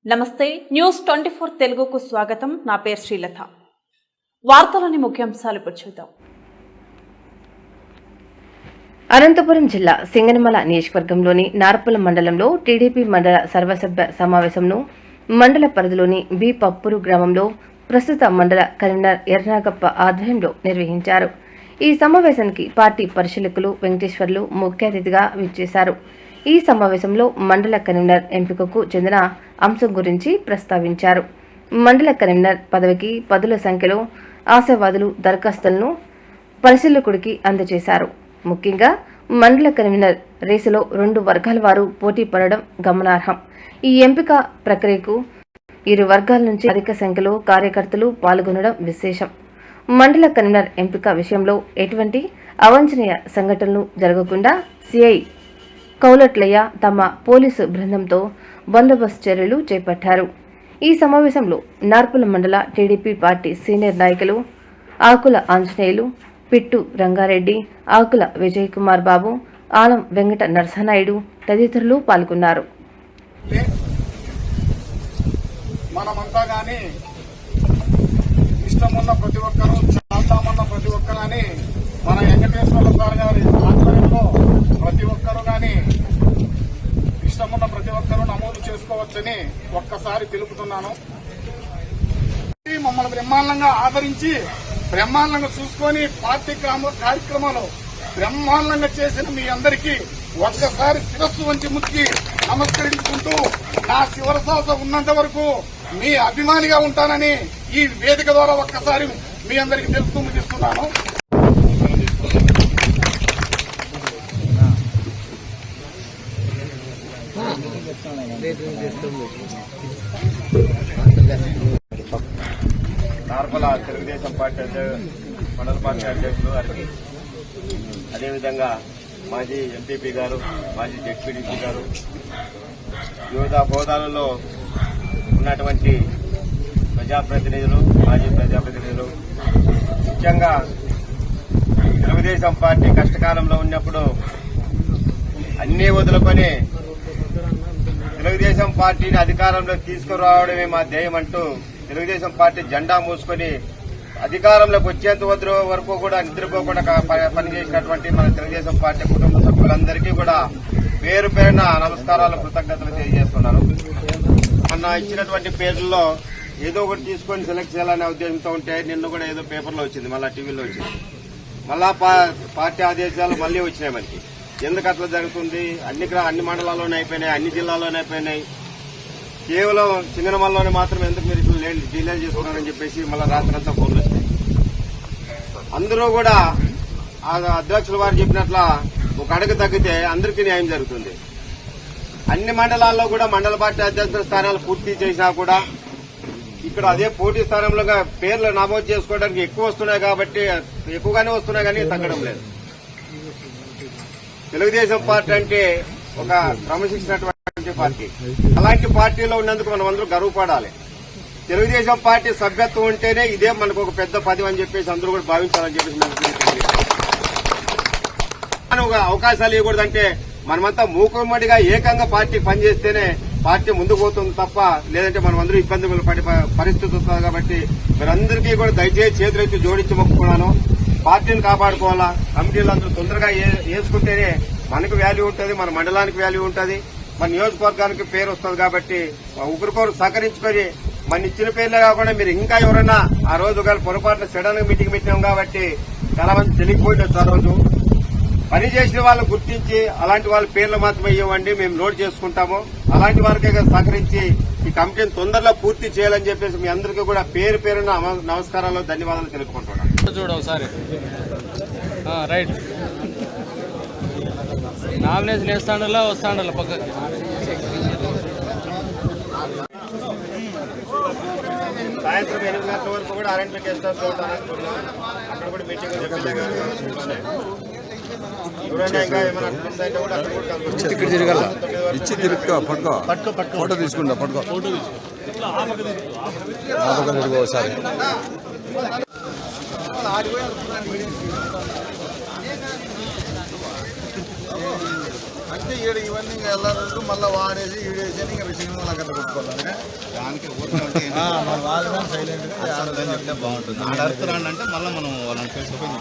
నమస్తే న్యూస్ 24 తెలుగుకు స్వాగతం. నా పేరు శ్రీలత. వార్తలోని ముఖ్యాంశాలు చూద్దాం. అనంతపురం జిల్లా సింగనమల నియోజకవర్గంలోని నార్పల మండలంలో టీడీపీ మండల సర్వసభ్య సమావేశంను మండల పరిధిలోని బి పప్పూరు గ్రామంలో ప్రస్తుత మండల కన్వీనర్ ఎర్నాగప్ప ఆధ్వర్యంలో నిర్వహించారు. ఈ సమావేశానికి పార్టీ పరిశీలకులు వెంకటేశ్వర్లు ముఖ్య అతిథిగా విచ్చేశారు. ఈ సమావేశంలో మండల కన్వీనర్ ఎంపికకు చెందిన అంశం గురించి ప్రస్తావించారు. మండల కన్వీనర్ పదవికి పదుల సంఖ్యలో ఆశావాదులు దరఖాస్తులను పరిశీలకుడికి అందజేశారు. ముఖ్యంగా మండల కన్వీనర్ రేసులో 2 వర్గాల వారు పోటీ పడడం గమనార్హం. ఈ ఎంపిక ప్రక్రియకు ఇరు వర్గాల నుంచి అధిక సంఖ్యలో కార్యకర్తలు పాల్గొనడం విశేషం. మండల కన్వీనర్ ఎంపిక విషయంలో ఎటువంటి అవాంఛనీయ సంఘటనలు జరగకుండా సిఐ కౌలట్లయ్య తమ పోలీసు బృందంతో బందోబస్తు చర్యలు చేపట్టారు. ఈ సమావేశంలో నార్పల మండల టీడీపీ పార్టీ సీనియర్ నాయకులు ఆకుల ఆంజనేయులు, పిట్టు రంగారెడ్డి, ఆకుల విజయ్ కుమార్ బాబు, ఆలం వెంకట నరసనాయుడు తదితరులు పాల్గొన్నారు. మనమంతా కానీ ఇష్టమున్న ప్రతి ఒక్కరూ చేద్దామన్న ప్రతి ఒక్కరు కానీ మన వెంకటేశ్వర సార్ గారి ఆధ్వర్యంలో ప్రతి ఒక్కరూ కానీ ఇష్టమున్న ప్రతి ఒక్కరూ నమోదు చేసుకోవచ్చని ఒక్కసారి తెలుపుతున్నాను. మమ్మల్ని బ్రహ్మాండంగా ఆదరించి బ్రహ్మాండంగా చూసుకొని పార్టీ కార్యక్రమాలు బ్రహ్మాండంగా చేసిన మీ అందరికీ ఒక్కసారి శిరస్సు వంచి ముక్కి నమస్కరించుకుంటూ నా శివరసాస ఉన్నంత వరకు మీ అభిమానిగా ఉంటానని ఈ వేదిక ద్వారా ఒక్కసారి మీ అందరికీ తెలుపుతూ ముగిస్తున్నాను. నార్పల తెలుగుదేశం పార్టీ మండల పార్టీ అధ్యక్షులు అరికి, అదేవిధంగా మాజీ ఎంపీపీ గారు, మాజీ జెడ్పీడీపీ గారు, వివిధ హోదాలలో ఉన్నటువంటి ప్రజాప్రతినిధులు, మాజీ ప్రజాప్రతినిధులు, ముఖ్యంగా తెలుగుదేశం పార్టీ కష్టకాలంలో ఉన్నప్పుడు అన్నీ వదులుకొని తెలుగుదేశం పార్టీని అధికారంలోకి తీసుకురావడమే మా ధ్యేయం అంటూ తెలుగుదేశం పార్టీ జెండా మూసుకొని అధికారంలోకి వచ్చేంత వరకు కూడా నిద్రపోకుండా పనిచేసినటువంటి మన తెలుగుదేశం పార్టీ కుటుంబ సభ్యులందరికీ కూడా పేరు పేరున నమస్కారాలు, కృతజ్ఞతలు తెలియజేస్తున్నాను. మొన్న ఇచ్చినటువంటి పేర్లలో ఏదో ఒకటి తీసుకొని సెలెక్ట్ చేయాలనే ఉద్దేశంతో ఉంటే నిన్న కూడా ఏదో పేపర్లో వచ్చింది, మళ్ళా టీవీలో వచ్చింది, మళ్ళా పార్టీ ఆదేశాలు మళ్లీ వచ్చినాయి. మనకి ఎందుకు అట్లా జరుగుతుంది? అన్ని మండలాల్లోనే అయిపోయినాయి, అన్ని జిల్లాల్లోనే అయిపోయినాయి. కేవలం సింగనమలలోనే మాత్రం ఎందుకు మీరు ఇట్లా డిలే చేసుకున్నారని చెప్పేసి మళ్ళీ రాత్రంతా ఫోన్లు వచ్చినాయి. అందరూ కూడా అధ్యక్షుల వారు చెప్పినట్ల ఒక అడుగు తగ్గితే అందరికీ న్యాయం జరుగుతుంది. అన్ని మండలాల్లో కూడా మండల పార్టీ అధ్యక్షుల స్థానాలు పూర్తి చేసినా కూడా ఇక్కడ అదే పోటీ స్థానంలో పేర్లు నమోదు చేసుకోవడానికి ఎక్కువగానే వస్తున్నాయి కానీ తగ్గడం లేదు. తెలుగుదేశం పార్టీ అంటే ఒక క్రమశిక్షణటువంటి పార్టీ. అలాంటి పార్టీలో ఉన్నందుకు మనం అందరూ గర్వపడాలి. తెలుగుదేశం పార్టీ సభ్యత్వం ఉంటేనే ఇదే మనకు ఒక పెద్ద పదవి అని చెప్పేసి అందరూ కూడా భావించాలని చెప్పేసి అవకాశాలు ఇవ్వకూడదంటే మనమంతా మూకుమ్మడిగా ఏకంగా పార్టీ పనిచేస్తేనే పార్టీ ముందుకు పోతుంది తప్ప లేదంటే మనం అందరూ ఇబ్బందులు పడే పరిస్థితి వస్తుంది. కాబట్టి మీరందరికీ కూడా దయచేసి చేతులెత్తి జోడించి మొక్కుకున్నాను. పార్టీని కాపాడుకోవాలా. కమిటీలు అందరూ తొందరగా వేసుకుంటేనే మనకు వాల్యూ ఉంటుంది, మన మండలానికి వాల్యూ ఉంటుంది, మన నియోజకవర్గానికి పేరు వస్తుంది. కాబట్టి ఒకరికొకరు సహకరించుకొని మన ఇచ్చిన పేర్లే కాకుండా మీరు ఇంకా ఎవరైనా ఆ రోజు పొరపాటున సడన్ గా మీటింగ్ పెట్టినాం కాబట్టి చాలా మంది తెలియకపోయిండొచ్చు. ఆ రోజు పని చేసిన వాళ్ళు గుర్తించి అలాంటి వాళ్ళ పేర్లు మాత్రమే ఇవ్వండి, మేము నోట్ చేసుకుంటాము. అలాంటి వారికే సహకరించి ఈ కమిటీని తొందరలో పూర్తి చేయాలని చెప్పేసి మీ అందరికీ కూడా పేరు పేరున నమస్కారాలు, ధన్యవాదాలు తెలుపుకుంటున్నాను. చూడ ఒకసారి రైట్ నామినేషన్ వేస్తాండలా వస్తాండలా పక్కకి సాయంత్రం 8 గంటల వరకు కూడా అరేంజ్మెంట్ చేస్తారు. అక్కడ కూడా మీటింగ్ ఎవరైనా ఇంకా ఏమైనా మిస్ అయితే కూడా అక్కడ కూడా ఇక్కడ తిరగాల ఇచ్చి తిరుక్కో పట్టుకో ఫోటో తీసుకుంటా పట్టుకో ఒకసారి అంటే ఈడ ఇవన్నీ ఇంకా వెళ్ళారు మళ్ళీ వాడేసి ఈడేసి ఇంకా సినిమాలు అక్కడ కొట్టుకోవాలి దానికి వాళ్ళు సైలెంట్గా చెప్తే బాగుంటుంది ఆడ అడుగుతున్నాడు అంటే మళ్ళీ మనం వాళ్ళని తెలుసుకొని